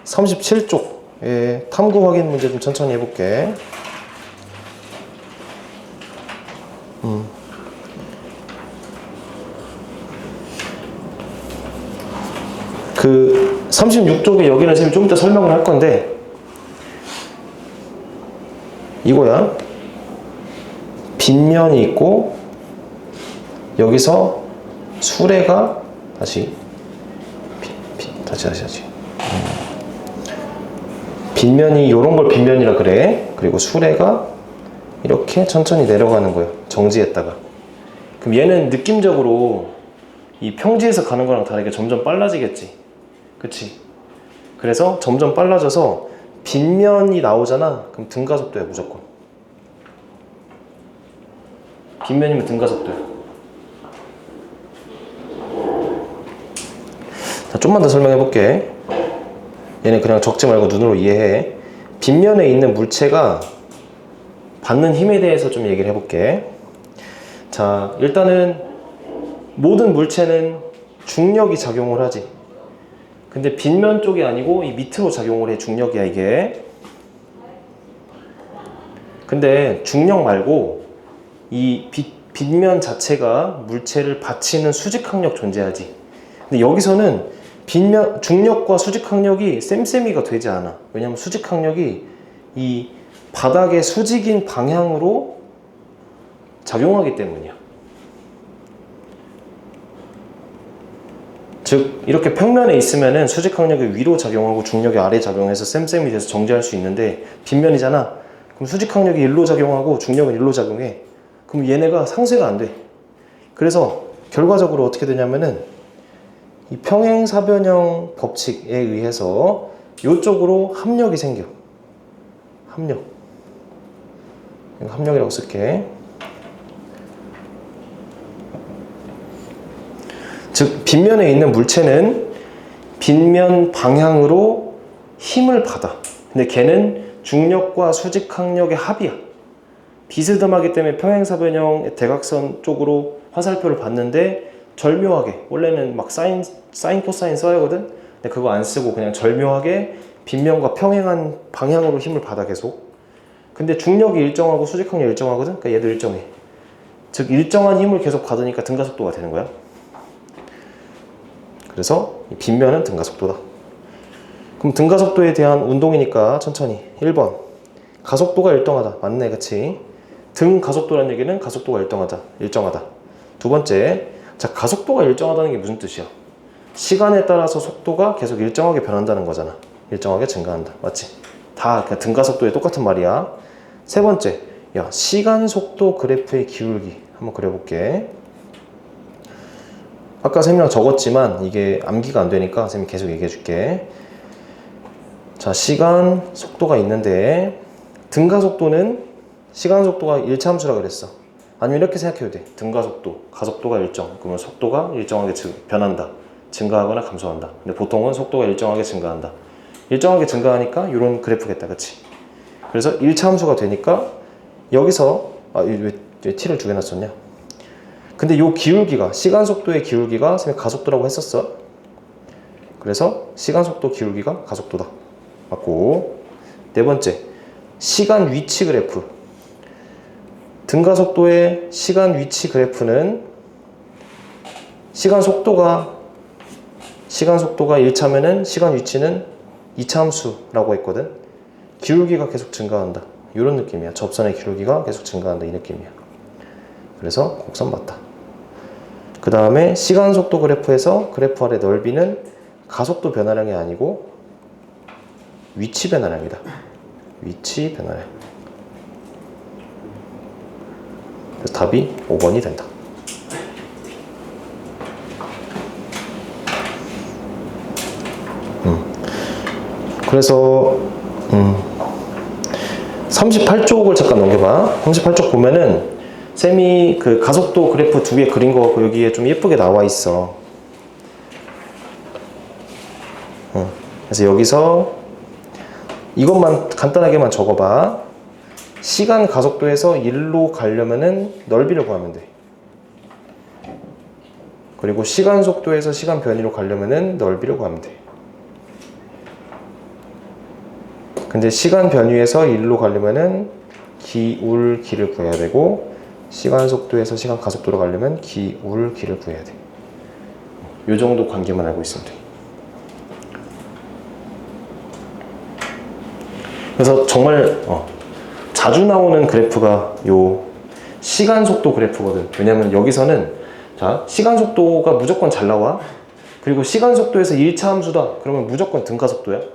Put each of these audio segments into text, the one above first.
37쪽의 탐구 확인 문제 좀 천천히 해볼게. 그 36쪽에 여기는 선생님이 좀 이따 설명을 할 건데 이거야. 빗면이 있고 여기서 수레가 다시 빗면이 요런 걸 빗면이라 그래. 그리고 수레가 이렇게 천천히 내려가는 거예요. 정지했다가. 그럼 얘는 느낌적으로 이 평지에서 가는 거랑 다르게 점점 빨라지겠지. 그치? 그래서 점점 빨라져서 빗면이 나오잖아. 그럼 등가속도야 무조건. 빗면이면 등가속도야. 자, 좀만 더 설명해 볼게. 얘는 그냥 적지 말고 눈으로 이해해. 빗면에 있는 물체가 받는 힘에 대해서 좀 얘기를 해볼게. 자, 일단은 모든 물체는 중력이 작용을 하지. 근데 빗면 쪽이 아니고 이 밑으로 작용을 해. 중력이야 이게. 근데 중력 말고 이 빗면 자체가 물체를 받치는 수직항력 존재하지. 근데 여기서는 빗면 중력과 수직항력이 쌤쌤이가 되지 않아. 왜냐면 수직항력이 이 바닥의 수직인 방향으로 작용하기 때문이야. 즉 이렇게 평면에 있으면은 수직항력이 위로 작용하고 중력이 아래 작용해서 쌤쌤이 돼서 정지할 수 있는데 빗면이잖아. 그럼 수직항력이 일로 작용하고 중력은 일로 작용해. 그럼 얘네가 상쇄가 안 돼. 그래서 결과적으로 어떻게 되냐면은 이 평행사변형 법칙에 의해서 이쪽으로 합력이 생겨. 합력. 이거 합력이라고 쓸게. 즉 빗면에 있는 물체는 빗면 방향으로 힘을 받아. 근데 걔는 중력과 수직항력의 합이야. 비스듬하기 때문에 평행사변형 대각선 쪽으로 화살표를 봤는데 절묘하게, 원래는 막 사인 코사인 써야 하거든. 근데 그거 안 쓰고 그냥 절묘하게 빗면과 평행한 방향으로 힘을 받아 계속. 근데 중력이 일정하고 수직항력이 일정하거든. 그러니까 얘도 일정해. 즉 일정한 힘을 계속 받으니까 등가속도가 되는 거야. 그래서 빗면은 등가속도다. 그럼 등가속도에 대한 운동이니까 천천히. 1번 가속도가 일정하다. 맞네, 그치? 등가속도라는 얘기는 가속도가 일정하다. 두 번째, 자, 가속도가 일정하다는 게 무슨 뜻이야? 시간에 따라서 속도가 계속 일정하게 변한다는 거잖아. 일정하게 증가한다. 맞지? 다 그냥 등가속도에 똑같은 말이야. 세 번째, 야, 시간 속도 그래프의 기울기 한번 그려볼게. 아까 쌤이랑 적었지만 이게 암기가 안 되니까 쌤이 계속 얘기해 줄게. 자, 시간 속도가 있는데 등가속도는 시간 속도가 일차함수라 그랬어. 아니면 이렇게 생각해도 돼. 등가속도, 가속도가 일정. 그러면 속도가 일정하게 변한다. 증가하거나 감소한다. 근데 보통은 속도가 일정하게 증가한다. 일정하게 증가하니까 이런 그래프겠다. 그치? 그래서 일차함수가 되니까 여기서 왜 t를 두 개나 썼냐? 근데 요 기울기가, 시간 속도의 기울기가 쌤이 가속도라고 했었어. 그래서 시간 속도 기울기가 가속도다. 맞고. 네 번째, 시간 위치 그래프. 등가속도의 시간 위치 그래프는 시간 속도가 1차면은 시간 위치는 2차 함수라고 했거든. 기울기가 계속 증가한다. 이런 느낌이야. 접선의 기울기가 계속 증가한다. 이 느낌이야. 그래서 곡선 맞다. 그 다음에 시간 속도 그래프에서 그래프 아래 넓이는 가속도 변화량이 아니고 위치 변화량이다. 위치 변화량. 그래서 답이 5번이 된다. 그래서 38쪽을 잠깐 넘겨봐. 38쪽 보면은 쌤이 그 가속도 그래프 두 개 그린 거 같고 여기에 좀 예쁘게 나와 있어. 그래서 여기서 이것만 간단하게만 적어봐. 시간 가속도에서 1로 가려면은 넓이를 구하면 돼. 그리고 시간 속도에서 시간 변이로 가려면은 넓이를 구하면 돼. 근데 시간 변위에서 1로 가려면은 기울기를 구해야 되고, 시간 속도에서 시간 가속도로 가려면 기울기를 구해야 돼. 요 정도 관계만 알고 있으면 돼. 그래서 정말 자주 나오는 그래프가 요 시간 속도 그래프거든. 왜냐면 여기서는 자, 시간 속도가 무조건 잘 나와. 그리고 시간 속도에서 1차 함수다. 그러면 무조건 등가 속도야.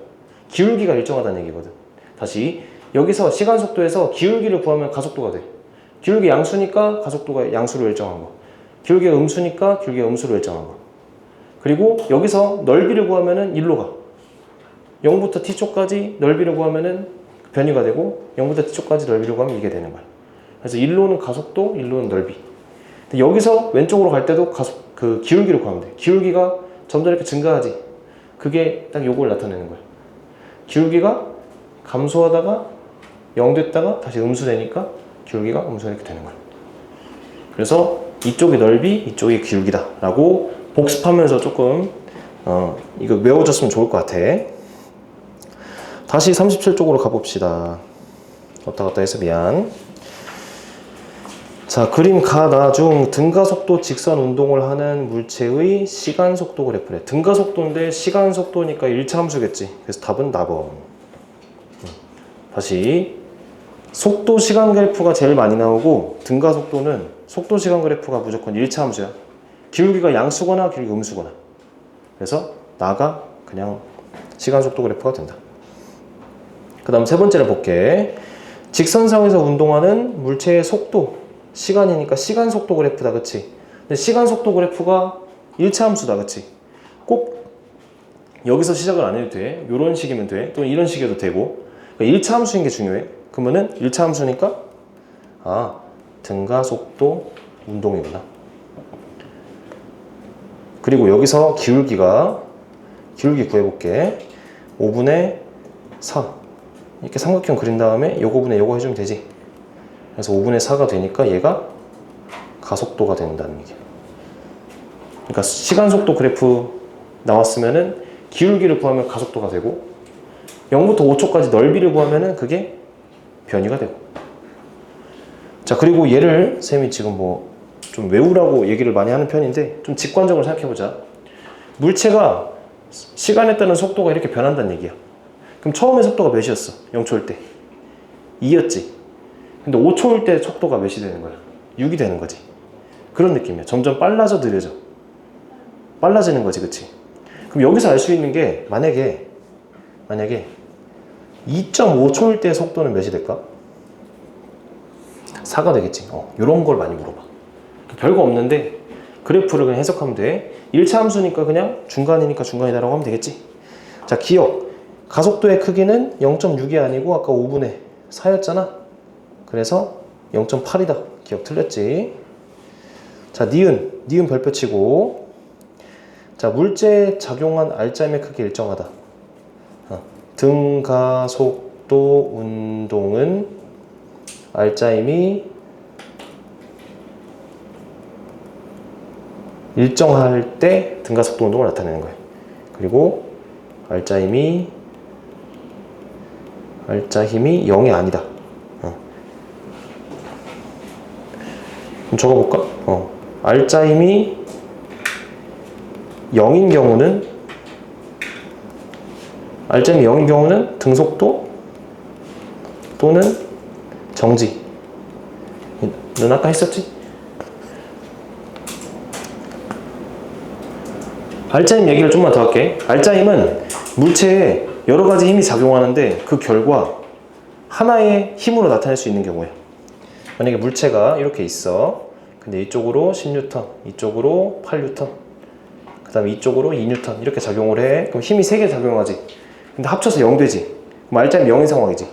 기울기가 일정하다는 얘기거든. 다시 여기서 시간 속도에서 기울기를 구하면 가속도가 돼. 기울기 양수니까 가속도가 양수로 일정한 거. 기울기가 음수니까 기울기가 음수로 일정한 거. 그리고 여기서 넓이를 구하면은 1로 가. 0부터 t초까지 넓이를 구하면은 변이가 되고 0부터 t초까지 넓이를 구하면 이게 되는 거야. 그래서 1로는 가속도, 1로는 넓이. 근데 여기서 왼쪽으로 갈 때도 그 기울기를 구하면 돼. 기울기가 점점 이렇게 증가하지. 그게 딱 요걸 나타내는 거야. 기울기가 감소하다가 0 됐다가 다시 음수 되니까 기울기가 음수 이렇게 되는 거야. 그래서 이쪽이 넓이, 이쪽이 기울기다 라고 복습하면서 조금 이거 외워줬으면 좋을 것 같아. 다시 37쪽으로 가봅시다. 왔다 갔다 해서 미안. 자, 그림 가나중 등가속도 직선 운동을 하는 물체의 시간속도 그래프래. 등가속도인데 시간속도니까 1차 함수겠지. 그래서 답은 나번. 다시 속도 시간 그래프가 제일 많이 나오고 등가속도는 속도 시간 그래프가 무조건 1차 함수야. 기울기가 양수거나 기울기 음수거나. 그래서 나가 그냥 시간속도 그래프가 된다. 그 다음 세 번째를 볼게. 직선상에서 운동하는 물체의 속도 시간이니까 시간속도 그래프다, 그치? 근데 시간속도 그래프가 1차 함수다, 그치? 꼭 여기서 시작을 안 해도 돼. 이런 식이면 돼. 또는 이런 식이어도 되고. 그러니까 1차 함수인 게 중요해. 그러면은 1차 함수니까 등가속도 운동이구나. 그리고 여기서 기울기 구해볼게. 5분의 4 이렇게 삼각형 그린 다음에 요거분의 요거 해주면 되지. 그래서 5분의 4가 되니까 얘가 가속도가 된다는 얘기야. 그러니까 시간속도 그래프 나왔으면은 기울기를 구하면 가속도가 되고 0부터 5초까지 넓이를 구하면은 그게 변이가 되고. 자, 그리고 얘를 쌤이 지금 뭐 좀 외우라고 얘기를 많이 하는 편인데 좀 직관적으로 생각해보자. 물체가 시간에 따른 속도가 이렇게 변한다는 얘기야. 그럼 처음에 속도가 몇이었어? 0초일 때 2였지. 근데 5초일 때 속도가 몇이 되는 거야? 6이 되는 거지. 그런 느낌이야. 점점 빨라져 느려져. 빨라지는 거지, 그치? 그럼 여기서 알 수 있는 게 만약에 2.5초일 때 속도는 몇이 될까? 4가 되겠지. 이런 걸 많이 물어봐. 별거 없는데 그래프를 그냥 해석하면 돼. 1차 함수니까 그냥 중간이니까 중간이다라고 하면 되겠지. 자, 기억. 가속도의 크기는 0.6이 아니고 아까 5분의 4였잖아. 그래서 0.8이다. 기억 틀렸지. 자, 니은 별표 치고. 자, 물체에 작용한 알짜임의 크기 일정하다. 등가속도 운동은 알짜임이 일정할 때 등가속도 운동을 나타내는 거예요. 그리고 알짜 힘이 0이 아니다. 그럼 적어볼까? 알짜 힘이 0인 경우는 등속도 또는 정지. 넌 아까 했었지? 알짜힘 얘기를 좀만 더 할게. 알짜힘은 물체에 여러 가지 힘이 작용하는데 그 결과 하나의 힘으로 나타낼 수 있는 경우야. 만약에 물체가 이렇게 있어. 근데 이쪽으로 10N, 이쪽으로 8N, 그 다음에 이쪽으로 2N 이렇게 작용을 해. 그럼 힘이 3개 작용하지. 근데 합쳐서 0 되지. 그럼 알짜힘 0인 상황이지.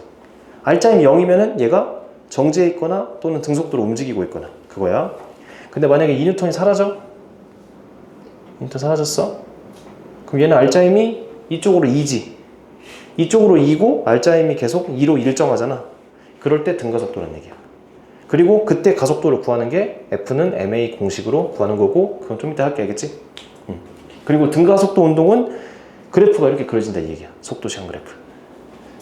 알짜힘 0이면은 얘가 정지해 있거나 또는 등속도로 움직이고 있거나 그거야. 근데 만약에 2N이 사라져? 2N 사라졌어? 그럼 얘는 알짜힘이 이쪽으로 2지. 이쪽으로 2고 알짜힘이 계속 2로 일정하잖아. 그럴 때 등가속도라는 얘기야. 그리고 그때 가속도를 구하는 게 F는 MA 공식으로 구하는 거고, 그건 좀 이따 할게. 알겠지? 그리고 등가속도 운동은 그래프가 이렇게 그려진다 이 얘기야. 속도 시간 그래프.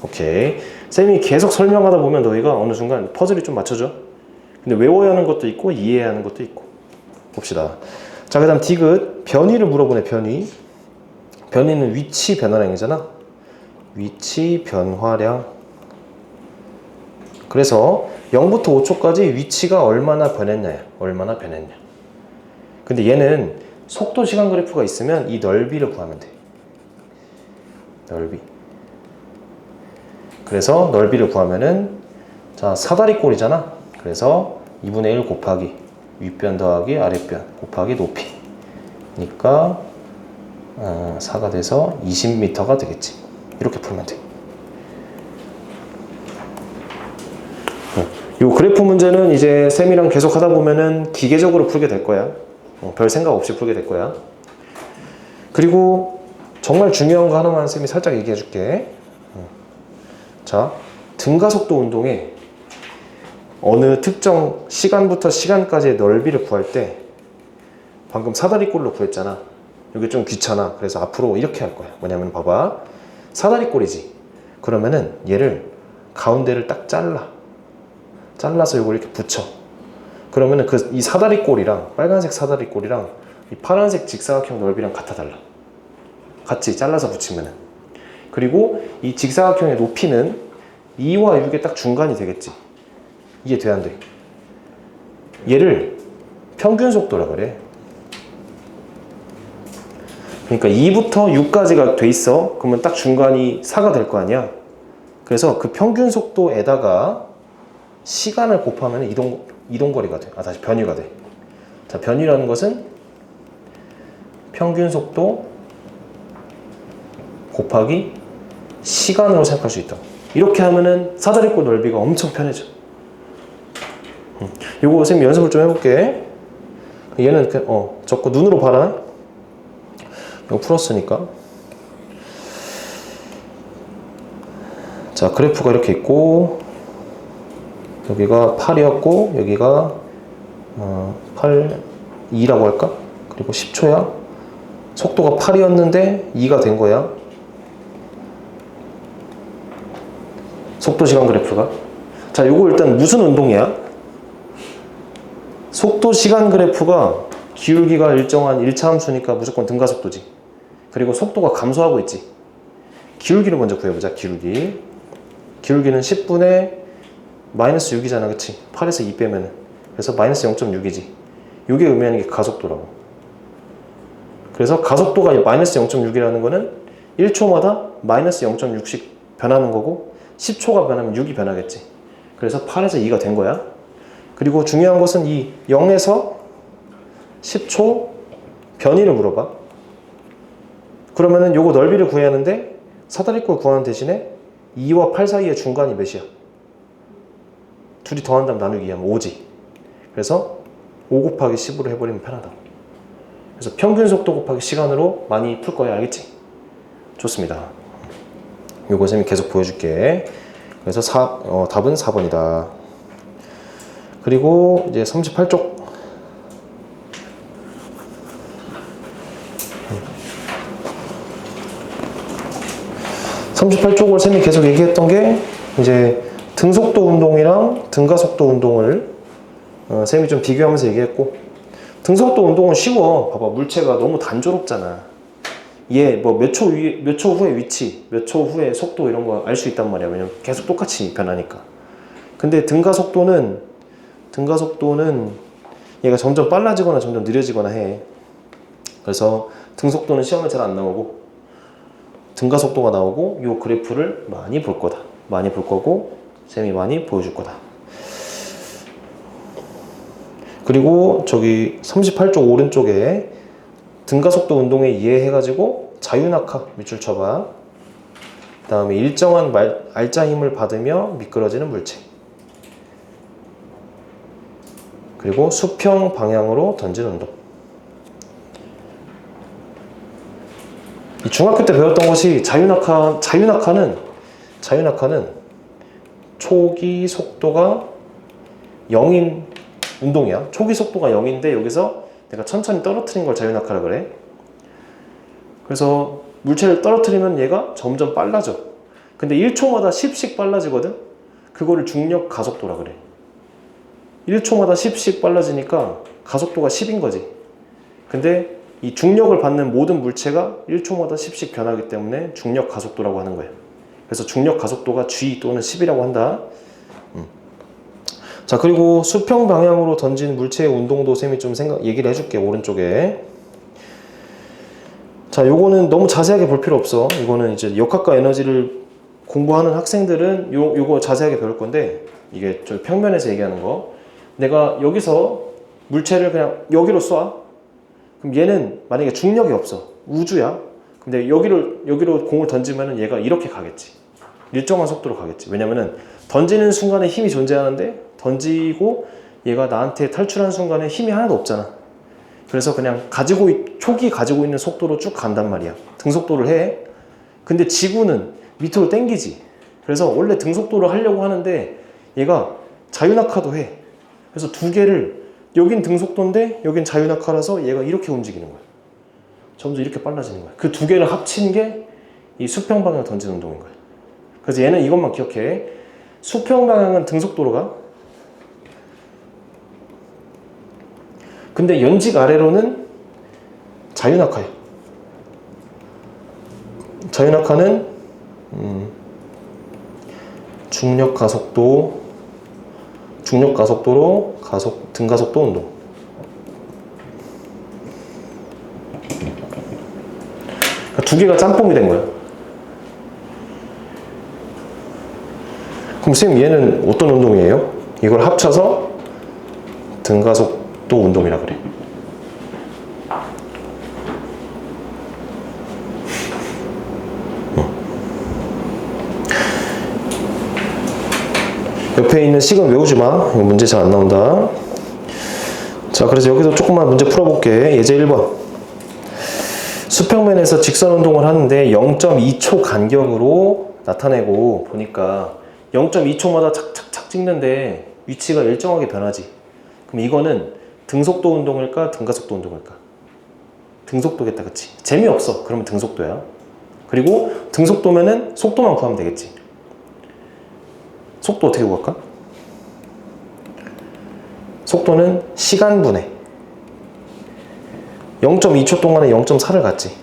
오케이. 쌤이 계속 설명하다 보면 너희가 어느 순간 퍼즐이 좀 맞춰져. 근데 외워야 하는 것도 있고 이해해야 하는 것도 있고. 봅시다. 자, 그 다음 디귿. 변위를 물어보네. 변위. 변위는 위치 변화량이잖아. 위치 변화량. 그래서 0부터 5초까지 위치가 얼마나 변했냐. 얼마나 변했냐. 근데 얘는 속도 시간 그래프가 있으면 이 넓이를 구하면 돼. 넓이. 그래서 넓이를 구하면은, 자, 사다리꼴이잖아. 그래서 2분의 1 곱하기 윗변 더하기 아랫변 곱하기 높이. 그러니까 4가 돼서 20m가 되겠지. 이렇게 풀면 돼. 이 그래프 문제는 이제 쌤이랑 계속 하다 보면은 기계적으로 풀게 될 거야. 별 생각 없이 풀게 될 거야. 그리고 정말 중요한 거 하나만 쌤이 살짝 얘기해 줄게. 자, 등가속도 운동에 어느 특정 시간부터 시간까지의 넓이를 구할 때 방금 사다리꼴로 구했잖아. 이게 좀 귀찮아. 그래서 앞으로 이렇게 할 거야. 뭐냐면 봐봐. 사다리꼴이지. 그러면은 얘를 가운데를 딱 잘라서 이걸 이렇게 붙여. 그러면은 이 사다리꼴이랑 빨간색 사다리꼴이랑 이 파란색 직사각형 넓이랑 같아 달라. 같이 잘라서 붙이면은. 그리고 이 직사각형의 높이는 2와 6의 딱 중간이 되겠지. 이게 돼야 안 돼. 얘를 평균 속도라 그래. 그러니까 2부터 6까지가 돼 있어. 그러면 딱 중간이 4가 될 거 아니야. 그래서 그 평균 속도에다가 시간을 곱하면 이동거리가 돼. 다시 변위가 돼. 자, 변위라는 것은 평균 속도 곱하기 시간으로 생각할 수 있다. 이렇게 하면은 사다리꼴 넓이가 엄청 편해져. 요거 선생님 연습을 좀 해볼게. 얘는 적고 눈으로 봐라. 이거 풀었으니까. 자, 그래프가 이렇게 있고 여기가 8이었고 여기가 8, 2라고 할까? 그리고 10초야. 속도가 8이었는데 2가 된 거야. 속도 시간 그래프가. 자, 요거 일단 무슨 운동이야? 속도 시간 그래프가 기울기가 일정한 1차 함수니까 무조건 등가속도지. 그리고 속도가 감소하고 있지. 기울기를 먼저 구해보자. 기울기는 10분의 마이너스 6이잖아. 그치? 8에서 2 빼면은. 그래서 마이너스 0.6이지. 이게 의미하는 게 가속도라고. 그래서 가속도가 마이너스 0.6이라는 거는 1초마다 마이너스 0.6씩 변하는 거고 10초가 변하면 6이 변하겠지. 그래서 8에서 2가 된 거야. 그리고 중요한 것은 이 0에서 10초 변위를 물어봐. 그러면은 요거 넓이를 구해야 하는데 사다리꼴 구하는 대신에 2와 8 사이의 중간이 몇이야? 둘이 더한 다음 나누기 하면 5지. 그래서 5 곱하기 10으로 해버리면 편하다. 그래서 평균 속도 곱하기 시간으로 많이 풀 거야. 알겠지? 좋습니다. 요거 쌤이 계속 보여줄게. 그래서 답은 4번이다. 그리고 이제 38쪽. (38쪽을) 쌤이 계속 얘기했던 게 이제 등속도 운동이랑 등가속도 운동을 쌤이 좀 비교하면서 얘기했고, 등속도 운동은 쉬워. 봐봐, 물체가 너무 단조롭잖아. 얘 뭐 몇 초 후에 위치, 몇 초 후에 속도 이런 거 알 수 있단 말이야. 왜냐면 계속 똑같이 변하니까. 근데 등가속도는 얘가 점점 빨라지거나 점점 느려지거나 해. 그래서 등속도는 시험에 잘 안 나오고 등가속도가 나오고 요 그래프를 많이 볼 거다. 많이 볼 거고 쌤이 많이 보여줄 거다. 그리고 저기 38쪽 오른쪽에 등가속도 운동에 이해해가지고 자유낙하 밑줄 쳐봐. 그 다음에 일정한 알짜 힘을 받으며 미끄러지는 물체. 그리고 수평 방향으로 던지는 운동. 이 중학교 때 배웠던 것이 자유낙하는 초기 속도가 0인 운동이야. 초기 속도가 0인데 여기서 내가 천천히 떨어뜨린 걸 자유낙하라 그래. 그래서 물체를 떨어뜨리면 얘가 점점 빨라져. 근데 1초마다 10씩 빨라지거든? 그거를 중력 가속도라 그래. 1초마다 10씩 빨라지니까 가속도가 10인 거지. 근데 이 중력을 받는 모든 물체가 1초마다 10씩 변하기 때문에 중력 가속도라고 하는 거예요. 그래서 중력 가속도가 g 또는 10이라고 한다. 자, 그리고 수평 방향으로 던진 물체의 운동도 쌤이 좀 얘기를 해줄게. 오른쪽에. 자, 요거는 너무 자세하게 볼 필요 없어. 이거는 이제 역학과 에너지를 공부하는 학생들은 요거 자세하게 배울 건데, 이게 저 평면에서 얘기하는 거. 내가 여기서 물체를 그냥 여기로 쏴. 그럼 얘는 만약에 중력이 없어. 우주야. 근데 여기로 공을 던지면은 얘가 이렇게 가겠지. 일정한 속도로 가겠지. 왜냐면은 던지는 순간에 힘이 존재하는데 던지고 얘가 나한테 탈출하는 순간에 힘이 하나도 없잖아. 그래서 그냥 초기 가지고 있는 속도로 쭉 간단 말이야. 등속도를 해. 근데 지구는 밑으로 당기지. 그래서 원래 등속도를 하려고 하는데 얘가 자유낙하도 해. 그래서 두 개를, 여긴 등속도인데 여긴 자유낙하라서 얘가 이렇게 움직이는 거야. 점점 이렇게 빨라지는 거야. 그 두 개를 합친 게 이 수평 방향 던지는 운동인 거야. 그래서 얘는 이것만 기억해. 수평 방향은 등속도로 가. 근데 연직 아래로는 자유낙하야. 자유낙하는 중력 가속도로 등가속도 운동. 그러니까 두 개가 짬뽕이 된 거야. 그럼 선생님 얘는 어떤 운동이에요? 이걸 합쳐서 등가속도 운동이라 그래. 옆에 있는 식은 외우지 마. 이거 문제 잘 안 나온다. 자, 그래서 여기서 조금만 문제 풀어볼게. 예제 1번. 수평면에서 직선 운동을 하는데 0.2초 간격으로 나타내고 보니까 0.2초마다 착착착 찍는데 위치가 일정하게 변하지. 그럼 이거는 등속도 운동일까? 등가속도 운동일까? 등속도겠다, 그치? 재미없어. 그러면 등속도야. 그리고 등속도면은 속도만 구하면 되겠지. 속도 어떻게 구할까? 속도는 시간분해. 0.2초 동안에 0.4를 갔지.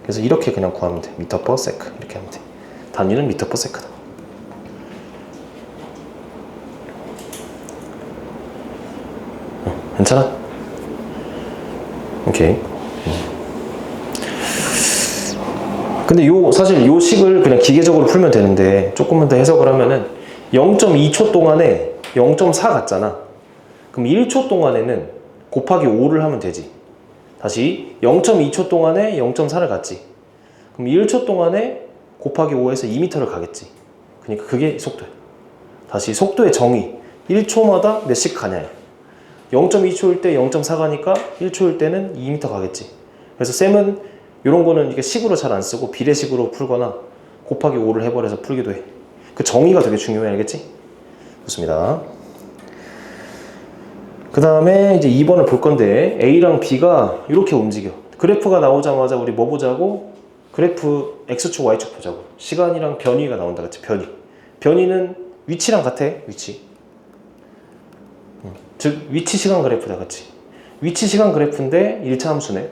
그래서 이렇게 그냥 구하면 돼. 미터 퍼 세크. 이렇게 하면 돼. 단위는 미터 퍼 세크다. 괜찮아? 오케이. 근데 사실 요 식을 그냥 기계적으로 풀면 되는데 조금만 더 해석을 하면은 0.2초 동안에 0.4 갔잖아. 그럼 1초 동안에는 곱하기 5를 하면 되지. 다시 0.2초 동안에 0.4를 갔지. 그럼 1초 동안에 곱하기 5에서 2m를 가겠지. 그러니까 그게 속도야. 다시 속도의 정의. 1초마다 몇씩 가냐. 0.2초일 때 0.4 가니까 1초일 때는 2m 가겠지. 그래서 쌤은 이런 거는 이게 식으로 잘 안 쓰고 비례식으로 풀거나 곱하기 5를 해버려서 풀기도 해. 그 정의가 되게 중요해. 알겠지? 좋습니다. 그 다음에 이제 2번을 볼 건데 A랑 B가 이렇게 움직여. 그래프가 나오자마자 우리 뭐 보자고? 그래프 X축, Y축 보자고. 시간이랑 변위가 나온다. 그치? 변위는 위치랑 같아. 위치. 즉 위치 시간 그래프다. 그치? 위치 시간 그래프인데 1차 함수네.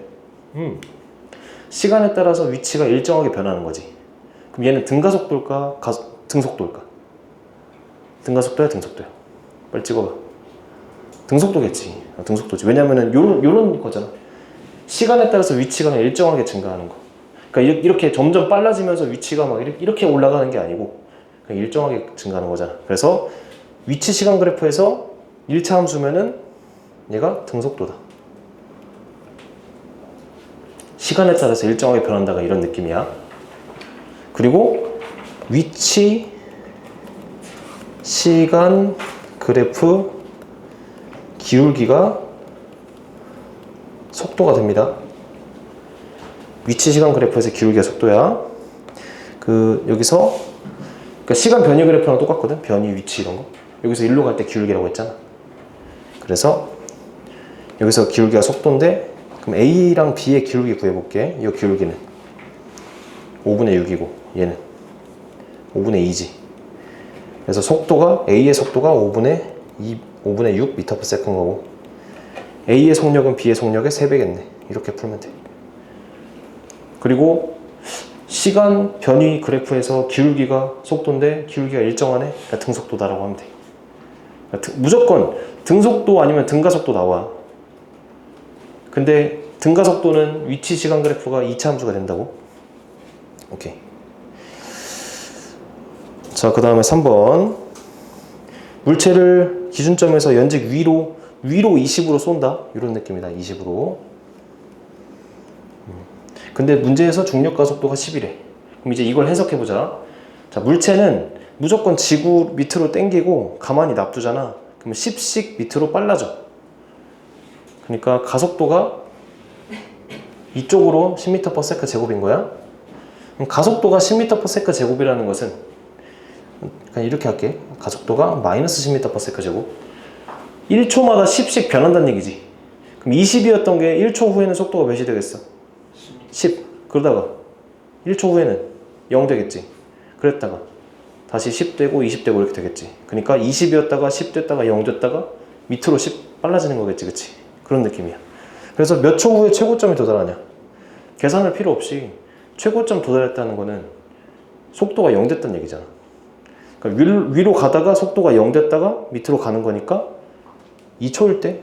시간에 따라서 위치가 일정하게 변하는 거지. 그럼 얘는 등가속도일까? 등속도일까? 등가속도야? 등속도야? 빨리 찍어봐. 등속도겠지. 등속도지. 왜냐면은 요런 거잖아. 시간에 따라서 위치가 그냥 일정하게 증가하는 거. 그러니까 이렇게 점점 빨라지면서 위치가 막 이렇게 올라가는 게 아니고 그냥 일정하게 증가하는 거잖아. 그래서 위치 시간 그래프에서 1차 함수면은 얘가 등속도다. 시간에 따라서 일정하게 변한다가 이런 느낌이야. 그리고 위치 시간 그래프 기울기가 속도가 됩니다. 위치 시간 그래프에서 기울기가 속도야. 여기서 그러니까 시간 변위 그래프랑 똑같거든. 변위, 위치 이런 거. 여기서 일로 갈 때 기울기라고 했잖아. 그래서 여기서 기울기가 속도인데 그럼 A랑 B의 기울기 구해볼게. 이 기울기는 5분의 6이고 얘는 5분의 2지. 그래서 속도가 A의 속도가 5분의 6 미터 퍼 세컨 거고 A의 속력은 B의 속력의 3배겠네. 이렇게 풀면 돼. 그리고 시간 변위 그래프에서 기울기가 속도인데 기울기가 일정하네. 그러니까 등속도다라고 하면 돼. 그러니까 무조건 등속도 아니면 등가속도 나와. 근데 등가속도는 위치 시간 그래프가 2차 함수가 된다고. 오케이. 자, 그 다음에 3번. 물체를 기준점에서 연직 위로 20으로 쏜다. 이런 느낌이다. 20으로. 근데 문제에서 중력 가속도가 10이래. 그럼 이제 이걸 해석해보자. 자, 물체는 무조건 지구 밑으로 당기고 가만히 놔두잖아. 그러면 10씩 밑으로 빨라져. 그러니까 가속도가 이쪽으로 10m/s 제곱인 거야. 그럼 가속도가 10m/s 제곱이라는 것은 그냥 이렇게 할게. 가속도가 마이너스 10m/s 제곱. 1초마다 10씩 변한다는 얘기지. 그럼 20이었던 게 1초 후에는 속도가 몇이 되겠어? 10. 그러다가 1초 후에는 0 되겠지. 그랬다가 다시 10 되고 20 되고 이렇게 되겠지. 그러니까 20이었다가 10 됐다가 0 됐다가 밑으로 10 빨라지는 거겠지. 그치? 그런 느낌이야. 그래서 몇 초 후에 최고점에 도달하냐? 계산할 필요 없이 최고점 도달했다는 거는 속도가 0 됐다는 얘기잖아. 그러니까 위로 가다가 속도가 0 됐다가 밑으로 가는 거니까 2초일 때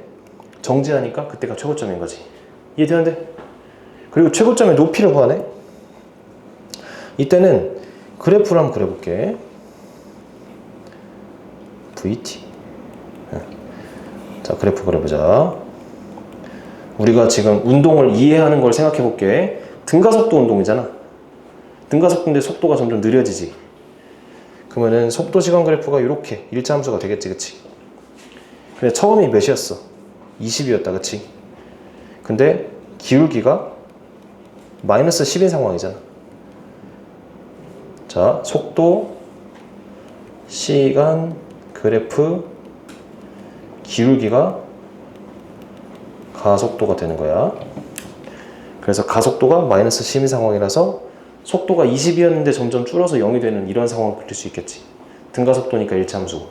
정지하니까 그때가 최고점인 거지. 이해되는데? 그리고 최고점의 높이를 구하네. 이때는 그래프를 한번 그려볼게. VT. 자, 그래프 그려보자. 우리가 지금 운동을 이해하는 걸 생각해 볼게. 등가속도 운동이잖아. 등가속도인데 속도가 점점 느려지지. 그러면은 속도 시간 그래프가 이렇게 일자 함수가 되겠지, 그치? 근데 처음이 몇이었어? 20이었다, 그치? 근데 기울기가 마이너스 10인 상황이잖아. 자, 속도, 시간, 그래프, 기울기가 가속도가 되는 거야. 그래서 가속도가 마이너스 10인 상황이라서 속도가 20이었는데 점점 줄어서 0이 되는 이런 상황을 그릴 수 있겠지. 등가속도니까 일차함수.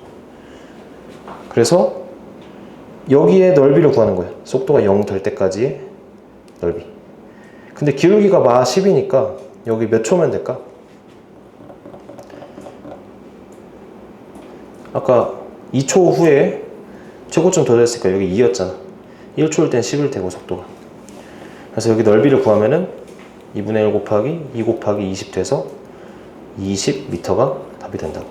그래서 여기에 넓이를 구하는 거야. 속도가 0 될 때까지의 넓이. 근데 기울기가 마 10이니까 여기 몇 초면 될까? 아까 2초 후에 최고점 도달했으니까 여기 2였잖아. 1초일 땐 10일 테고 속도가. 그래서 여기 넓이를 구하면은 2분의 1 곱하기 2 곱하기 20 돼서 20m가 답이 된다고.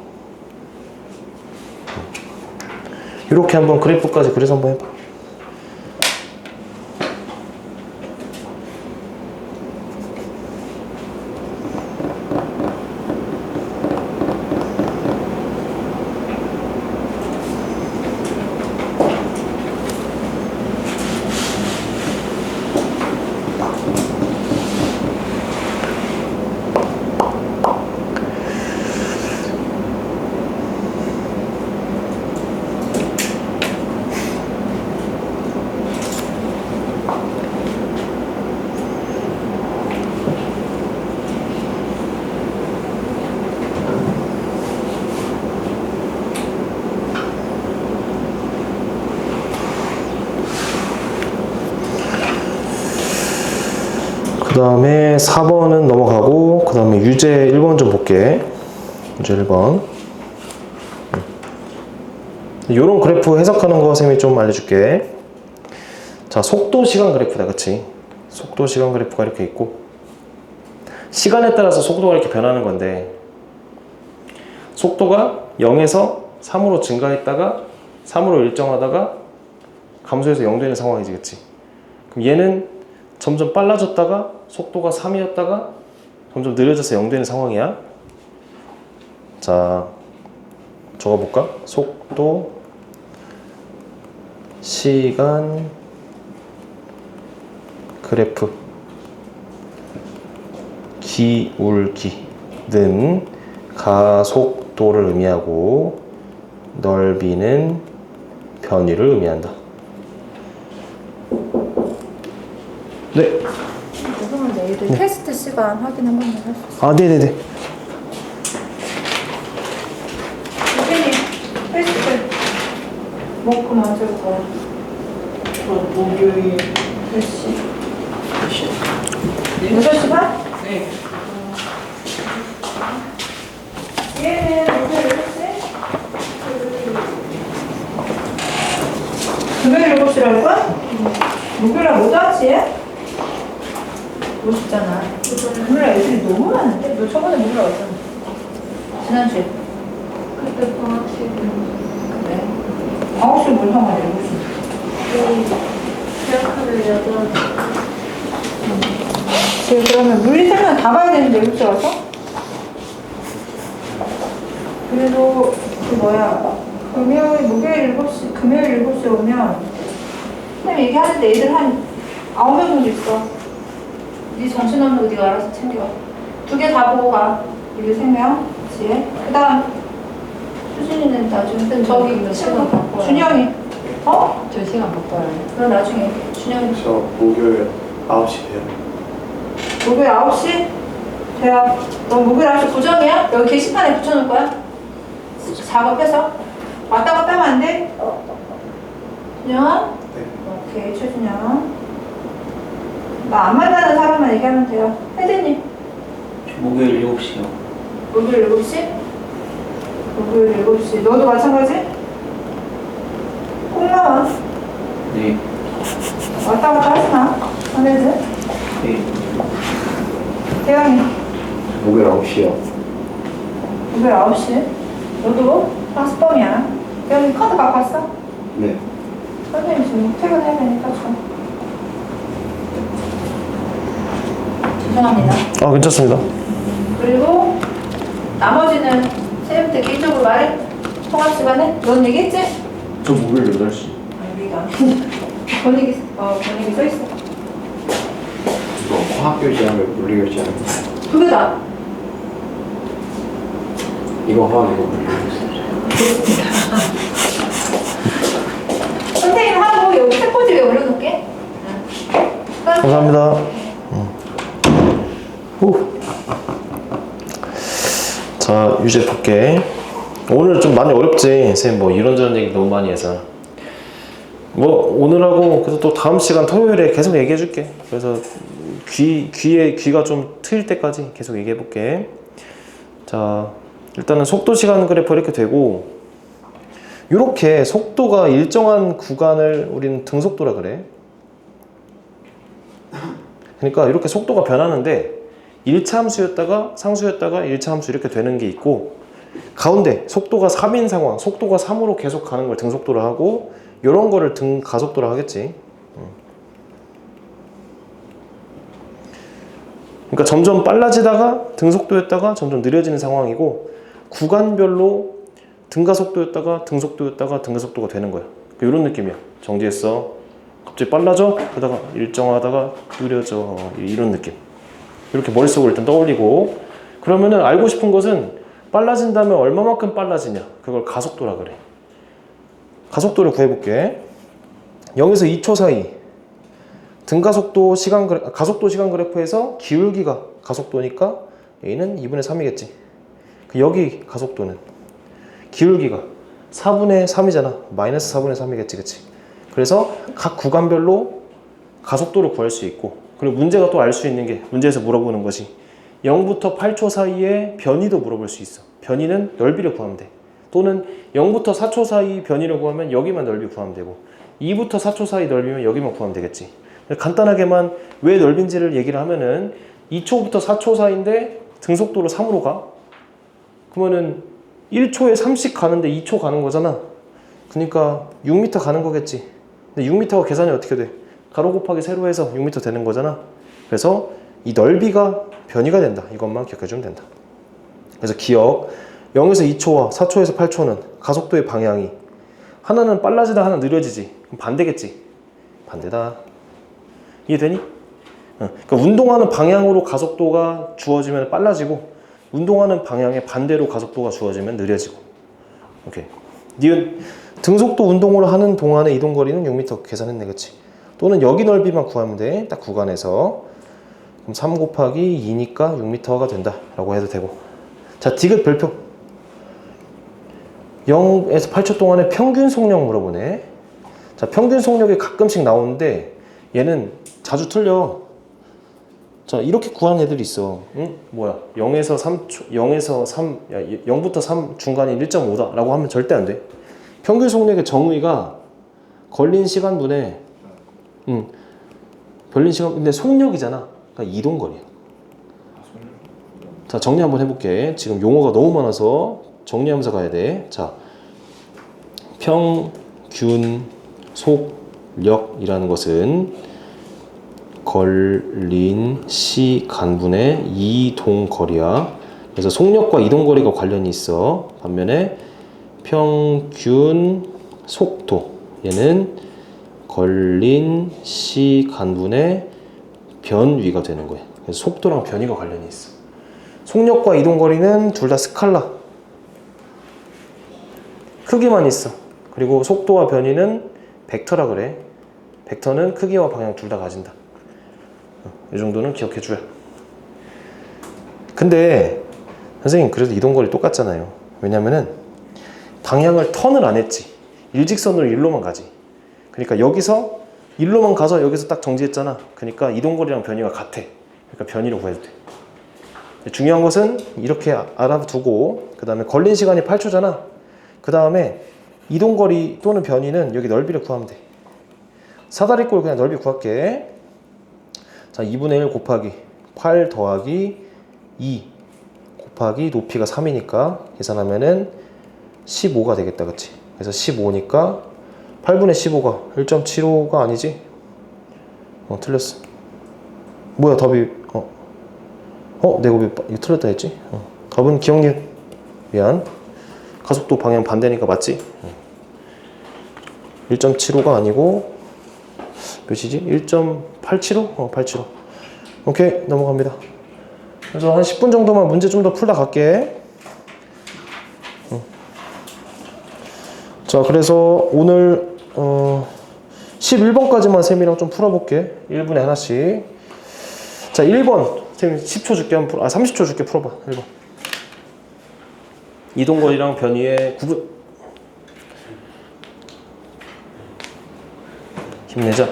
이렇게 한번 그래프까지 그려서 한번 해봐. 그 다음에 4번은 넘어가고, 그 다음에 유제 1번 좀 볼게. 유제 1번. 요런 그래프 해석하는 거 쌤이 좀 알려줄게. 자, 속도 시간 그래프다. 그치? 속도 시간 그래프가 이렇게 있고, 시간에 따라서 속도가 이렇게 변하는 건데, 속도가 0에서 3으로 증가했다가 3으로 일정하다가 감소해서 0 되는 상황이지. 그치? 그럼 얘는 점점 빨라졌다가 속도가 3이었다가 점점 느려져서 0 되는 상황이야. 자, 적어볼까? 속도, 시간, 그래프, 기울기는 가속도를 의미하고 넓이는 변위를 의미한다. 네. 그러면 내일 테스트 시간 확인 한 번만 할 수 있어요? 아, 네네네. 그럼 언제 올 거야? 목요일 몇 시? 6시. 6시 반? 네. 얘는 목요일 7시? 금요일 7시라고 가? 목요일날 못 왔지? 못 있잖아. 금요일날 애들이 너무 많은데? 너 저번에 목요일 왔잖아. 지난주에. 그때 방학식이 그래. 방학식 뭘 상관이야, 무슨. 계약하는 여자 지금 그러면 물리설명 다 봐야 되는데, 7시 와서? 그래도, 목요일 7시, 금요일 7시에 오면, 선생님 얘기하는데 애들 한 9명 정도 있어. 네 정신없는 거 네가 알아서 챙겨. 2개 다 보고 가. 우리 3명, 지혜. 그 다음, 수진이는 나중에, 저기, 시간 바꿔요. 준영이. 어? 저 시간 바꿔요. 그럼 나중에, 준영이. 저 목요일 9시 돼요. 목요일 9시? 대학. 너 목요일 9시 고정이야? 여기 게시판에 붙여놓을 거야? 작업해서? 왔다 갔다 하면 안 돼? 준영? 네. 오케이, 최준영. 나 안 만나는 사람만 얘기하면 돼요. 혜진님. 목요일 7시요. 목요일 7시? 목요일 7시. 너도 마찬가지? 꼭 나와. 네. 왔다 갔다 하지 마. 안해지? 네. 대영이. 목요일 9시요. 목요일 9시. 너도 학습범이야. 대영이 카드 갖고 왔어? 네. 선생님 지금 퇴근해야 되니까 좀. 죄송합니다. 아, 괜찮습니다. 그리고 나머지는 쌤한테 개인적으로 말해. 통합 시간에 넌 얘기했지? 저 목요일 8시. 우리가 번역이 써 있어. 이거 화학 교재하면 물리 교재하면 그게 다. 이거 화학 이거 물리 교재. 선생님 하고 여기 책꽂이에 올려놓을게. 감사합니다. 후. 자, 유제 볼게. 오늘 좀 많이 어렵지? 선생님 뭐 이런저런 얘기 너무 많이 해서. 뭐 오늘하고 그래서 또 다음 시간 토요일에 계속 얘기해 줄게. 그래서 귀가 좀 트일 때까지 계속 얘기해 볼게. 자, 일단은 속도 시간 그래프 이렇게 되고, 이렇게 속도가 일정한 구간을 우리는 등속도라 그래. 그러니까 이렇게 속도가 변하는데 1차 함수였다가 상수였다가 1차 함수 이렇게 되는 게 있고, 가운데 속도가 3인 상황, 속도가 3으로 계속 가는 걸 등속도라 하고, 이런 거를 등가속도라 하겠지. 그러니까 점점 빨라지다가 등속도였다가 점점 느려지는 상황이고, 구간별로 등가속도였다가 등속도였다가 등가속도가 되는 거야. 이런 느낌이야. 정지했어. 갑자기 빨라져? 그러다가 일정하다가 느려져. 이런 느낌. 이렇게 머릿속으로 일단 떠올리고, 그러면은 알고 싶은 것은 빨라진다면 얼마만큼 빨라지냐, 그걸 가속도라 그래. 가속도를 구해볼게. 0에서 2초 사이 등가속도 시간 가속도 시간 그래프에서 기울기가 가속도니까 A는 2분의 3이겠지. 여기 가속도는 기울기가 4분의 3이잖아. 마이너스 4분의 3이겠지, 그치? 그래서 각 구간별로 가속도를 구할 수 있고, 그리고 문제가 또 알 수 있는 게, 문제에서 물어보는 것이 0부터 8초 사이의 변이도 물어볼 수 있어. 변이는 넓이를 구하면 돼. 또는 0부터 4초 사이 변이를 구하면 여기만 넓이 구하면 되고, 2부터 4초 사이 넓이면 여기만 구하면 되겠지. 간단하게만 왜 넓인지를 얘기를 하면은 2초부터 4초 사이인데 등속도로 3으로 가? 그러면은 1초에 3씩 가는데 2초 가는 거잖아. 그러니까 6m 가는 거겠지. 근데 6m가 계산이 어떻게 돼? 가로 곱하기 세로 해서 6m 되는 거잖아. 그래서 이 넓이가 변이가 된다. 이것만 기억해주면 된다. 그래서 기억, 0에서 2초와 4초에서 8초는 가속도의 방향이 하나는 빨라지다 하나 느려지지. 그럼 반대겠지. 반대다. 이해되니? 그러니까 운동하는 방향으로 가속도가 주어지면 빨라지고, 운동하는 방향에 반대로 가속도가 주어지면 느려지고. 오케이. 니은 등속도 운동으로 하는 동안의 이동거리는 6m 계산했네, 그치? 또는 여기 넓이만 구하면 돼. 딱 구간에서. 그럼 3 곱하기 2니까 6m가 된다 라고 해도 되고. 자, 디귿 별표. 0에서 8초 동안의 평균 속력 물어보네. 자, 평균 속력이 가끔씩 나오는데 얘는 자주 틀려. 자, 이렇게 구하는 애들이 있어. 응? 뭐야? 0에서 3초, 0에서 3, 야, 0부터 3 중간이 1.5다 라고 하면 절대 안 돼. 평균 속력의 정의가 걸린 시간분의 걸린 시간, 근데 속력이잖아. 그러니까 이동거리야. 자, 정리 한번 해볼게. 지금 용어가 너무 많아서 정리하면서 가야 돼. 자, 평균 속력이라는 것은 걸린 시간분의 이동거리야. 그래서 속력과 이동거리가 관련이 있어. 반면에 평균 속도, 얘는 걸린 시간분의 변위가 되는 거야. 그래서 속도랑 변위가 관련이 있어. 속력과 이동거리는 둘 다 스칼라, 크기만 있어. 그리고 속도와 변위는 벡터라 그래. 벡터는 크기와 방향 둘 다 가진다. 이 정도는 기억해 줘야. 근데 선생님 그래도 이동거리 똑같잖아요. 왜냐면은 방향을 턴을 안 했지. 일직선으로 일로만 가지. 그러니까 여기서 일로만 가서 여기서 딱 정지했잖아. 그러니까 이동거리랑 변위가 같아. 그러니까 변위로 구해도 돼. 중요한 것은 이렇게 알아두고, 그 다음에 걸린 시간이 8초잖아. 그 다음에 이동거리 또는 변위는 여기 넓이를 구하면 돼. 사다리꼴 그냥 넓이 구할게. 자, 2분의 1 곱하기 8 더하기 2 곱하기 높이가 3이니까 계산하면은 15가 되겠다. 그치? 그래서 15니까 8분의 15가 1.75가 아니지? 틀렸어. 뭐야 답이? 내가 왜 이거 틀렸다 했지? 답은 기억력. 미안. 가속도 방향 반대니까 맞지? 1.75가 아니고 몇이지? 1.875? 875. 오케이, 넘어갑니다. 그래서 한 10분 정도만 문제 좀 더 풀다 갈게. 자, 그래서 오늘 11번까지만 쌤이랑 좀 풀어볼게. 1분에 하나씩. 자, 1번 쌤 10초 줄게. 30초 줄게. 풀어봐. 1번. 이동거리랑 변위의 구분. 힘내자.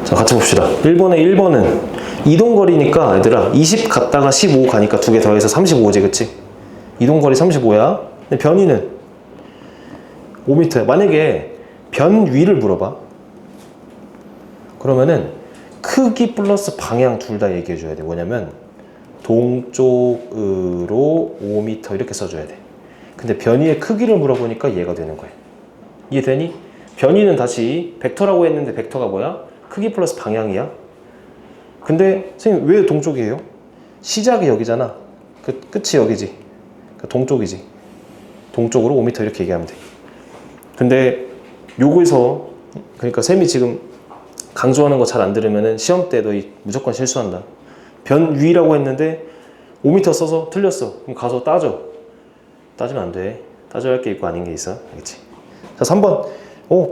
자, 같이 봅시다. 1번은 이동거리니까 얘들아 20 갔다가 15 가니까 두 개 더해서 35지, 그치? 이동거리 35야. 근데 변위는 5m야. 만약에 변위를 물어봐. 그러면은 크기 플러스 방향 둘 다 얘기해 줘야 돼. 뭐냐면 동쪽으로 5m 이렇게 써줘야 돼. 근데 변위의 크기를 물어보니까 얘가 되는 거야. 이해되니? 변위는 다시 벡터라고 했는데 벡터가 뭐야? 크기 플러스 방향이야. 근데 선생님 왜 동쪽이에요? 시작이 여기잖아. 끝이 여기지. 동쪽이지. 동쪽으로 5m 이렇게 얘기하면 돼. 근데 요거에서 그러니까 쌤이 지금 강조하는 거 잘 안 들으면은 시험 때 너 무조건 실수한다. 변위라고 했는데 5m 써서 틀렸어. 그럼 가서 따져. 따지면 안 돼. 따져야 할 게 있고 아닌 게 있어. 알겠지? 자, 3번.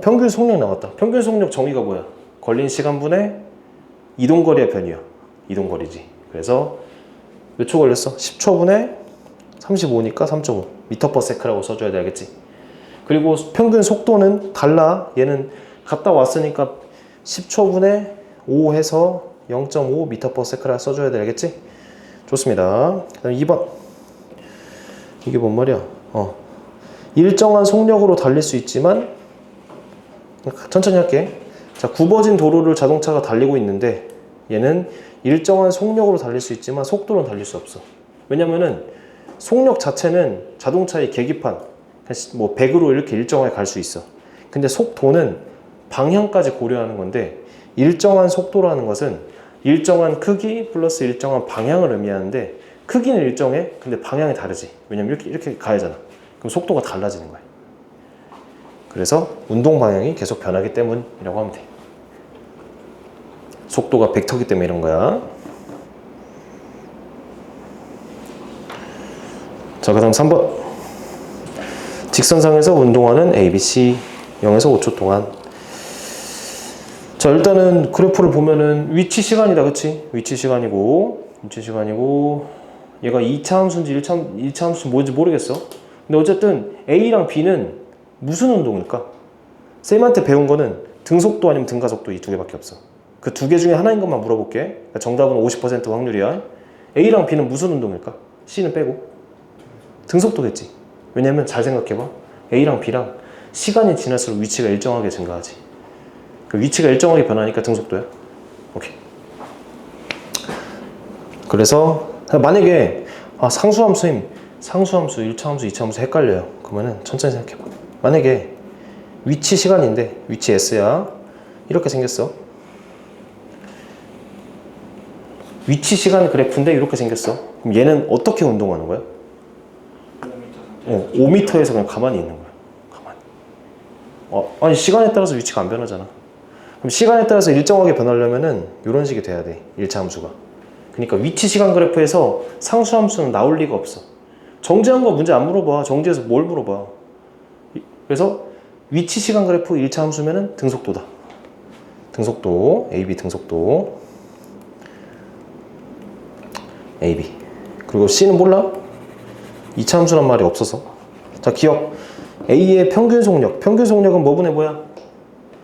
평균 속력 나왔다. 평균 속력 정의가 뭐야? 걸린 시간분의 이동거리의 변이야. 이동거리지. 그래서 몇 초 걸렸어? 10초분의 35니까 3.5 m/s라고 써줘야 되겠지. 그리고 평균 속도는 달라. 얘는 갔다 왔으니까 10초분의 5 해서 0.5 m/s라 써줘야 되겠지. 좋습니다. 그 다음 2번. 이게 뭔 말이야? 일정한 속력으로 달릴 수 있지만, 천천히 할게. 자, 굽어진 도로를 자동차가 달리고 있는데 얘는 일정한 속력으로 달릴 수 있지만 속도로는 달릴 수 없어. 왜냐면은 속력 자체는 자동차의 계기판 뭐 100으로 이렇게 일정하게 갈 수 있어. 근데 속도는 방향까지 고려하는 건데, 일정한 속도라는 것은 일정한 크기 플러스 일정한 방향을 의미하는데, 크기는 일정해. 근데 방향이 다르지. 왜냐면 이렇게 가야잖아. 그럼 속도가 달라지는 거야. 그래서 운동 방향이 계속 변하기 때문이라고 하면 돼. 속도가 벡터기 때문에 이런 거야. 자, 그 다음 3번. 직선상에서 운동하는 ABC 0에서 5초 동안. 자, 일단은 그래프를 보면은 위치 시간이다, 그치? 위치 시간이고 얘가 2차 함수인지 1차 함수인지 뭔지 모르겠어. 근데 어쨌든 A랑 B는 무슨 운동일까? 쌤한테 배운 거는 등속도 아니면 등가속도 이 두 개밖에 없어. 그 두 개 중에 하나인 것만 물어볼게. 그러니까 정답은 50% 확률이야. A랑 B는 무슨 운동일까? C는 빼고 등속도겠지. 왜냐면 잘 생각해봐. A랑 B랑 시간이 지날수록 위치가 일정하게 증가하지. 그 위치가 일정하게 변하니까 등속도야. 오케이. 그래서 만약에 상수함수임, 상수함수 1차 함수 2차 함수 헷갈려요. 그러면은 천천히 생각해봐. 만약에 위치 시간인데 위치 S야. 이렇게 생겼어. 위치 시간 그래프인데 이렇게 생겼어. 그럼 얘는 어떻게 운동하는 거야? 5m에서 그냥 가만히 있는 거야. 가만히. 아니 시간에 따라서 위치가 안 변하잖아. 그럼 시간에 따라서 일정하게 변하려면은 이런 식이 돼야 돼. 1차 함수가. 그러니까 위치 시간 그래프에서 상수 함수는 나올 리가 없어. 정지한 거 문제 안 물어봐. 정지해서 뭘 물어봐. 그래서 위치 시간 그래프 1차 함수면은 등속도다. 등속도 AB 등속도 AB. 그리고 C는 몰라? 2차 함수란 말이 없어서. 자, 기억. A의 평균 속력. 평균 속력은 뭐분의 뭐야?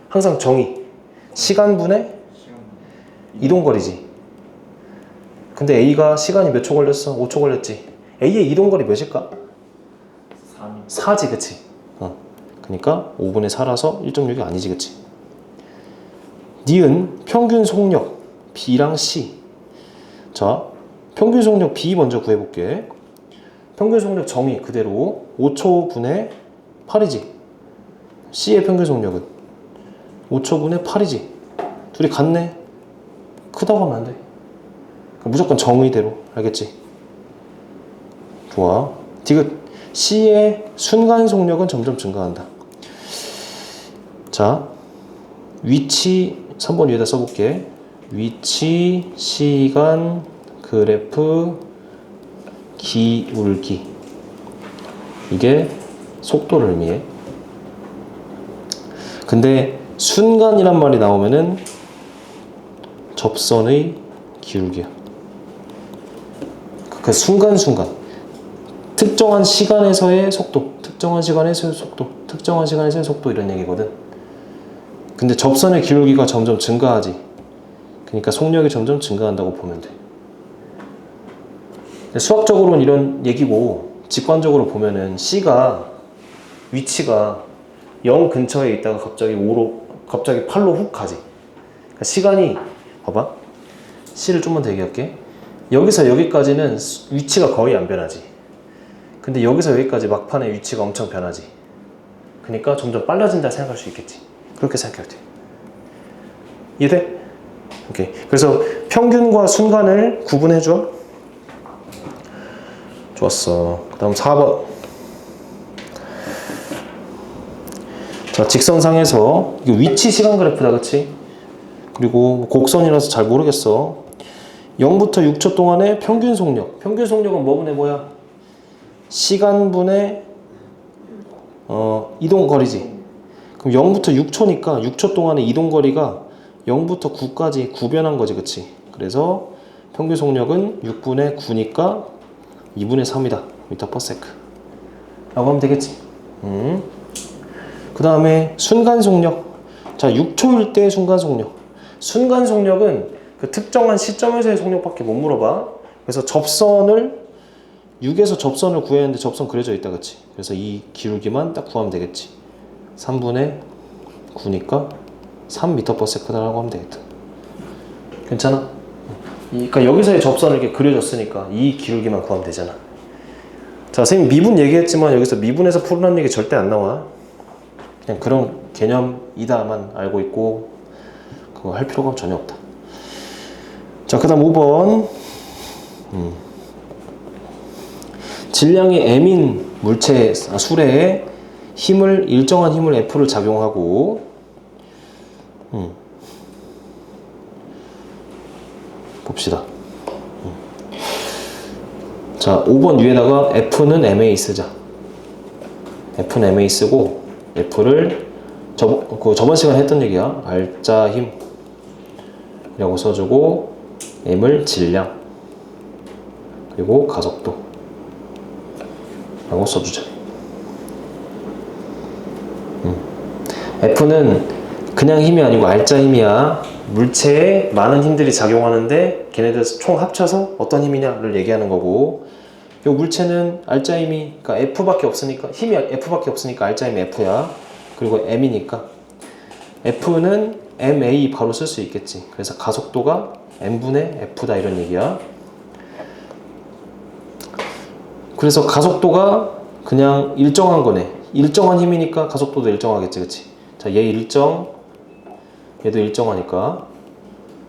항상 정의. 시간분의 이동거리지. 근데 A가 시간이 몇 초 걸렸어? 5초 걸렸지. A의 이동거리 몇일까? 4지, 그치? 그러니까 5분의 4라서 1.6이 아니지, 그치? 니은 평균 속력 B랑 C. 자, 평균 속력 B 먼저 구해볼게. 평균 속력 정의 그대로 5초분의 8이지. C의 평균 속력은 5초분의 8이지. 둘이 같네. 크다고 하면 안 돼. 무조건 정의대로. 알겠지? 좋아. 디귿. C의 순간 속력은 점점 증가한다. 자, 위치 3번 위에다 써볼게. 위치, 시간, 그래프, 기울기. 이게 속도를 의미해. 근데 순간이란 말이 나오면은 접선의 기울기야. 그 순간순간. 특정한 시간에서의 속도, 특정한 시간에서의 속도, 특정한 시간에서의 속도 이런 얘기거든. 근데 접선의 기울기가 점점 증가하지. 그러니까 속력이 점점 증가한다고 보면 돼. 수학적으로는 이런 얘기고 직관적으로 보면은 C가 위치가 0 근처에 있다가 갑자기 8로 훅 가지. 그러니까 시간이 봐봐. C를 좀만 더 얘기할게. 여기서 여기까지는 위치가 거의 안 변하지. 근데 여기서 여기까지 막판에 위치가 엄청 변하지. 그러니까 점점 빨라진다 생각할 수 있겠지. 그렇게 생각해도 돼. 이해돼? 오케이. 그래서 평균과 순간을 구분해줘. 좋았어. 그 다음 4번. 자, 직선상에서 이게 위치 시간 그래프다, 그치? 그리고 곡선이라서 잘 모르겠어. 0부터 6초 동안의 평균 속력. 평균 속력은 뭐분의 뭐야? 시간분의 이동거리지. 그럼 0부터 6초니까 6초 동안의 이동거리가 0부터 9까지 구변한 거지, 그치? 그래서 평균 속력은 6분의 9니까 2분의 3이다. 미터 퍼 세크. 라고 하면 되겠지. 그 다음에 순간 속력. 자, 6초일 때 순간 속력. 순간 속력은 그 특정한 시점에서의 속력밖에 못 물어봐. 그래서 접선을 6에서 접선을 구해야 하는데 접선 그려져 있다, 그치? 그래서 이 기울기만 딱 구하면 되겠지. 3분의 9니까 3m/s라고 하면 되겠다. 괜찮아? 그러니까 여기서의 접선을 이렇게 그려줬으니까 이 기울기만 구하면 되잖아. 자, 선생님 미분 얘기했지만 여기서 미분에서 풀어난 얘기 절대 안 나와. 그냥 그런 개념이다만 알고 있고 그거 할 필요가 전혀 없다. 자, 그 다음 5번. 질량이 m인 물체, 수레에 일정한 힘을 F를 작용하고 봅시다. 자, 5번 위에다가 F는 MA 쓰자. F는 MA 쓰고 F를 저번 시간에 했던 얘기야. 알짜 힘 이라고 써주고 M을 질량 그리고 가속도 라고 써주자. F는 그냥 힘이 아니고 알짜 힘이야. 물체에 많은 힘들이 작용하는데 걔네들 총 합쳐서 어떤 힘이냐를 얘기하는 거고, 이 물체는 알짜 힘이 그러니까 F밖에 없으니까 힘이 F밖에 없으니까 알짜 힘이 F야. 그리고 M이니까 F는 MA 바로 쓸 수 있겠지. 그래서 가속도가 M분의 F다 이런 얘기야. 그래서 가속도가 그냥 일정한 거네. 일정한 힘이니까 가속도도 일정하겠지, 그치? 자, 얘 일정, 얘도 일정하니까.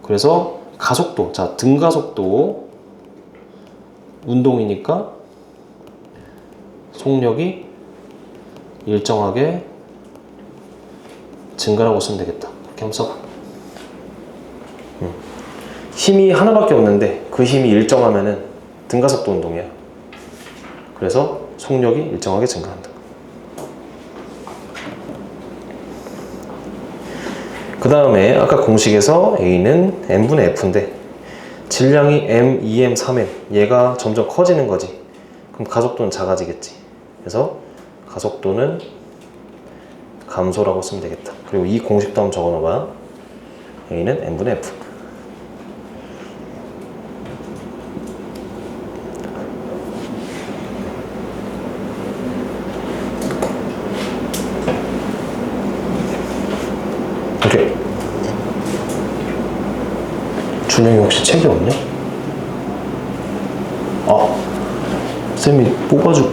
그래서 가속도, 자, 등가속도 운동이니까 속력이 일정하게 증가라고 쓰면 되겠다. 이렇게 한번 써봐. 힘이 하나밖에 없는데 그 힘이 일정하면은 등가속도 운동이야. 그래서 속력이 일정하게 증가한다. 그 다음에 아까 공식에서 A는 M분의 F인데 질량이 M, 2M, 3M 얘가 점점 커지는 거지. 그럼 가속도는 작아지겠지. 그래서 가속도는 감소라고 쓰면 되겠다. 그리고 이 공식도 한번 적어 놓아봐. A는 M분의 F. 오케이. 준영이 혹시 책이 없네? 쌤이 뽑아줄.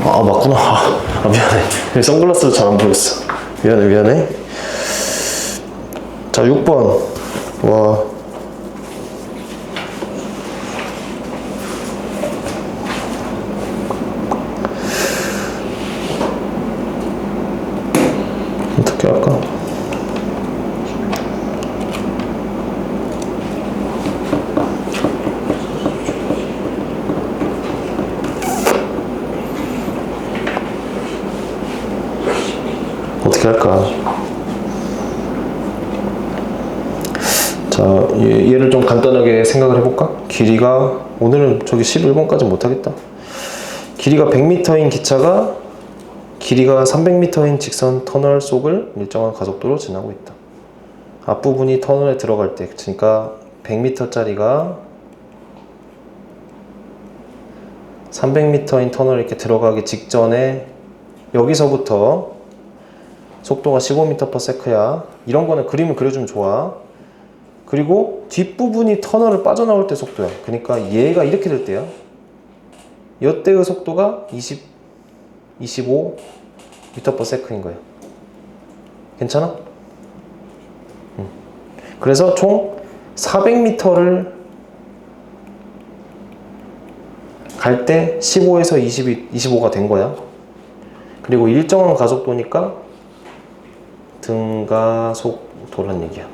맞구나. 미안해. 선글라스도 잘 안 보였어. 미안해. 자, 6번. 와. 어떻게 할까? 어떻게 할까? 자, 얘를 좀 간단하게 생각을 해볼까? 길이가, 오늘은 저기 11번까지 못하겠다. 길이가 100m인 기차가 길이가 300m인 직선 터널 속을 일정한 가속도로 지나고 있다. 앞부분이 터널에 들어갈 때, 그러니까 100m짜리가 300m인 터널에 이렇게 들어가기 직전에 여기서부터 속도가 15m/s야. 이런 거는 그림을 그려주면 좋아. 그리고 뒷부분이 터널을 빠져나올 때 속도야. 그러니까 얘가 이렇게 될 때야. 이때의 속도가 25m/s인 거야. 괜찮아? 그래서 총 400m를 갈 때 15에서 25가 된 거야. 그리고 일정한 가속도니까 등가속도란 얘기야.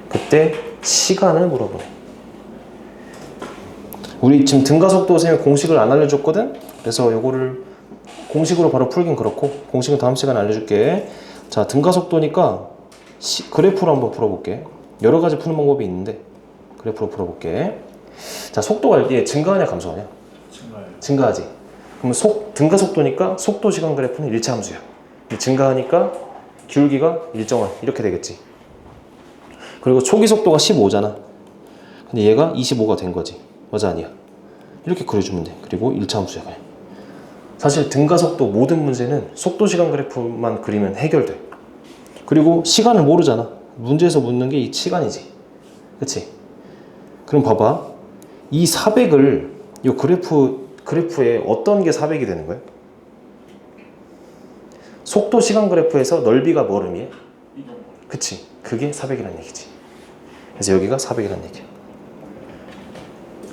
그때 시간을 물어보네. 우리 지금 등가속도 선생님이 공식을 안 알려줬거든? 그래서 요거를 공식으로 바로 풀긴 그렇고 공식은 다음 시간에 알려줄게. 자, 등가속도니까 그래프로 한번 풀어볼게. 여러 가지 푸는 방법이 있는데 그래프로 풀어볼게. 자, 속도가 얘 증가하냐 감소하냐? 증가하지. 그러면 등가속도니까 속도 시간 그래프는 일차함수야. 증가하니까 기울기가 일정한 이렇게 되겠지. 그리고 초기 속도가 15잖아. 근데 얘가 25가 된 거지. 맞아 아니야? 이렇게 그려주면 돼. 그리고 1차함수야 그냥. 사실 등가속도 모든 문제는 속도 시간 그래프만 그리면 해결돼. 그리고 시간을 모르잖아. 문제에서 묻는 게 이 시간이지. 그치? 그럼 봐봐. 이 400을 이 그래프에 어떤 게 400이 되는 거야? 속도 시간 그래프에서 넓이가 뭘 의미해? 그치? 그게 400이라는 얘기지. 그래서 여기가 400이라는 얘기야.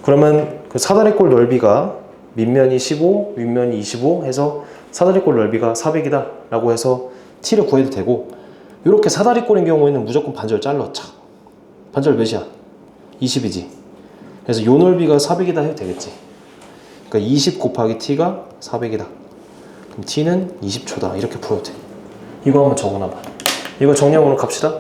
그러면 그 사다리꼴 넓이가 밑면이 15, 윗면이 25 해서 사다리꼴 넓이가 400이다 라고 해서 t를 구해도 되고, 이렇게 사다리꼴인 경우에는 무조건 반절 잘라. 착. 반절 몇이야? 20이지. 그래서 요 넓이가 400이다 해도 되겠지. 그러니까 20 곱하기 t가 400이다. 그럼 t는 20초다. 이렇게 풀어도 돼. 이거 한번 적어놔봐. 이거 정리하고 오늘 갑시다.